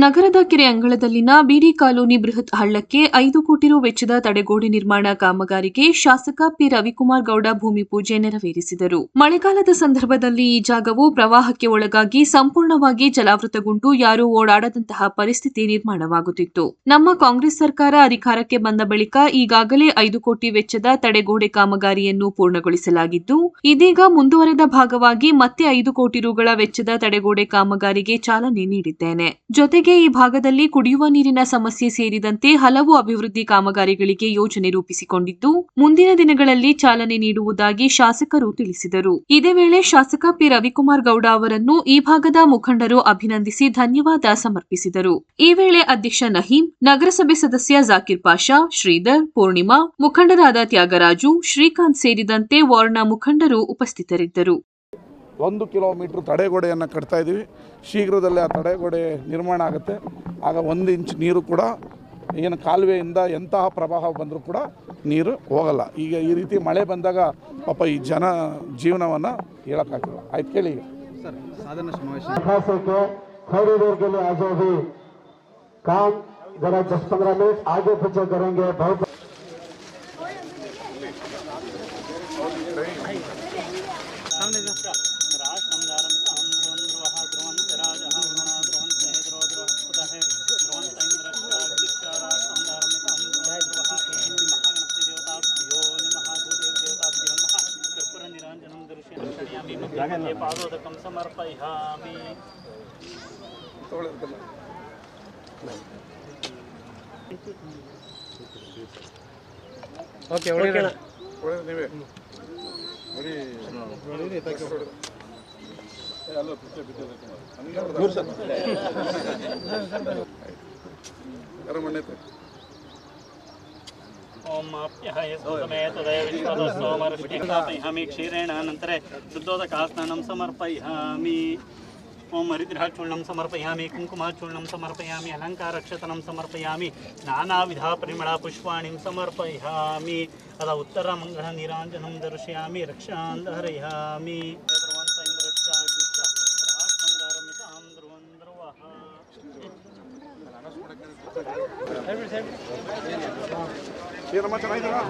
ನಗರದ ಕೆರೆ ಅಂಗಳದಲ್ಲಿನ ಬಿಡಿ ಕಾಲೋನಿ ಬೃಹತ್ ಹಳ್ಳಕ್ಕೆ 5 ಕೋಟಿ ರು ವೆಚ್ಚದ ತಡೆಗೋಡೆ ನಿರ್ಮಾಣ ಕಾಮಗಾರಿಗೆ ಶಾಸಕ ಪಿ ರವಿಕುಮಾರ್ ಗೌಡ ಭೂಮಿ ಪೂಜೆ ನೆರವೇರಿಸಿದರು. ಮಳೆಗಾಲದ ಸಂದರ್ಭದಲ್ಲಿ ಈ ಜಾಗವು ಪ್ರವಾಹಕ್ಕೆ ಒಳಗಾಗಿ ಸಂಪೂರ್ಣವಾಗಿ ಜಲಾವೃತಗೊಂಡು ಯಾರೂ ಓಡಾಡದಂತಹ ಪರಿಸ್ಥಿತಿ ನಿರ್ಮಾಣವಾಗುತ್ತಿತ್ತು. ನಮ್ಮ ಕಾಂಗ್ರೆಸ್ ಸರ್ಕಾರ ಅಧಿಕಾರಕ್ಕೆ ಬಂದ ಬಳಿಕ ಈಗಾಗಲೇ 5 ಕೋಟಿ ವೆಚ್ಚದ ತಡೆಗೋಡೆ ಕಾಮಗಾರಿಯನ್ನು ಪೂರ್ಣಗೊಳಿಸಲಾಗಿದ್ದು, ಇದೀಗ ಮುಂದುವರೆದ ಭಾಗವಾಗಿ ಮತ್ತೆ 5 ಕೋಟಿ ರುಗಳ ವೆಚ್ಚದ ತಡೆಗೋಡೆ ಕಾಮಗಾರಿಗೆ ಚಾಲನೆ ನೀಡಿದ್ದೇನೆ. ಜೊತೆಗೆ ಈ ಭಾಗದಲ್ಲಿ ಕುಡಿಯುವ ನೀರಿನ ಸಮಸ್ಯೆ ಸೇರಿದಂತೆ ಹಲವು ಅಭಿವೃದ್ಧಿ ಕಾಮಗಾರಿಗಳಿಗೆ ಯೋಜನೆ ರೂಪಿಸಿಕೊಂಡಿದ್ದು, ಮುಂದಿನ ದಿನಗಳಲ್ಲಿ ಚಾಲನೆ ನೀಡುವುದಾಗಿ ಶಾಸಕರು ತಿಳಿಸಿದರು. ಇದೇ ವೇಳೆ ಶಾಸಕ ಪಿ ರವಿಕುಮಾರ್ ಗೌಡ ಅವರನ್ನು ಈ ಭಾಗದ ಮುಖಂಡರು ಅಭಿನಂದಿಸಿ ಧನ್ಯವಾದ ಸಮರ್ಪಿಸಿದರು. ಈ ವೇಳೆ ಅಧ್ಯಕ್ಷ ನಹೀಂ, ನಗರಸಭೆ ಸದಸ್ಯ ಜಾಕಿರ್ ಪಾಷಾ, ಶ್ರೀಧರ್, ಪೂರ್ಣಿಮಾ, ಮುಖಂಡರಾದ ತ್ಯಾಗರಾಜು, ಶ್ರೀಕಾಂತ್ ಸೇರಿದಂತೆ ವಾರ್ಡ್ನ ಮುಖಂಡರು ಉಪಸ್ಥಿತರಿದ್ದರು. 1 ಕಿಲೋಮೀಟರ್ ತಡೆಗೋಡೆಯನ್ನು ಕಟ್ತಾ ಇದ್ದೀವಿ. ಶೀಘ್ರದಲ್ಲೇ ಆ ತಡೆಗೋಡೆ ನಿರ್ಮಾಣ ಆಗುತ್ತೆ. ಆಗ 1 ಇಂಚ್ ನೀರು ಕೂಡ ಏನು ಕಾಲುವೆಯಿಂದ ಎಂತಹ ಪ್ರವಾಹ ಬಂದರೂ ಕೂಡ ನೀರು ಹೋಗಲ್ಲ. ಈಗ ಈ ರೀತಿ ಮಳೆ ಬಂದಾಗ ಪಾಪ ಈ ಜನ ಜೀವನವನ್ನು ಹೇಳೋಕ್ಕಾಗಲ್ಲ. ಆಯ್ತು ಕೇಳಿ ಸರ್, ಸಾಧನ ಸಮಾವೇಶ थोड़ी देर के लिए आ जाओ भी काम जरा 10-15 मिनट आगे पीछे करेंगे. बहुत पादोदकं समर्पयामि. ಓಕೆ ಒಳ್ಳೆಯದು. ನೀವೇ ओम आप्याय समेत दयविष्टोमर्ष्टिकापयामि क्षीरेण अनन्तरे शुद्धोदकास्नानं समर्पयामि. ओम हरिद्राचूर्णं समर्पयामि, कुङ्कुमाचूर्णं समर्पयामि, अलङ्कारक्षतनं समर्पयामि, नानाविधपरिमळपुष्पाणिं समर्पयामि. तदा उत्तरमङ्गलनीराञ्जनं दर्शयामि, रक्षां धारयामि. ಏನಮ್ಮ ಚೆನ್ನಾಗಿದ್ದೀರಾ?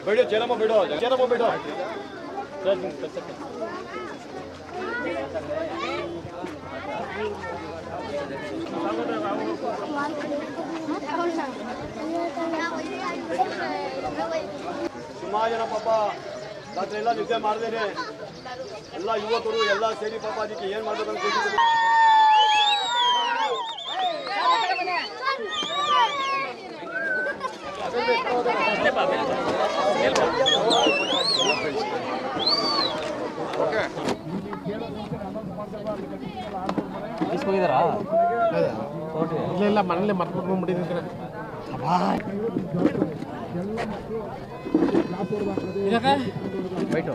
बैठो, चेहरा में बैठो, चेहरा में बैठो. ಸುಮಾರು ಜನ ಪಾಪ ರಾತ್ರಿ ಎಲ್ಲ ನಿದ್ದೆ ಮಾಡಿದೇನೆ ಎಲ್ಲ ಯುವಕರು ಎಲ್ಲ ಸೇರಿ ಪಾಪ ಅದಕ್ಕೆ ಏನು ಮಾಡಬೇಕು ಅಂತ ಗೊತ್ತಿಲ್ಲ. ಹೋಗಿದಾರಾ? ಇಲ್ಲ ಮನೇಲಿ ಮರ್ಕೊಂಡು ಬಂದ್ಬಿಟ್ಟಿದ್ದೀನಿ. ಬೈಟು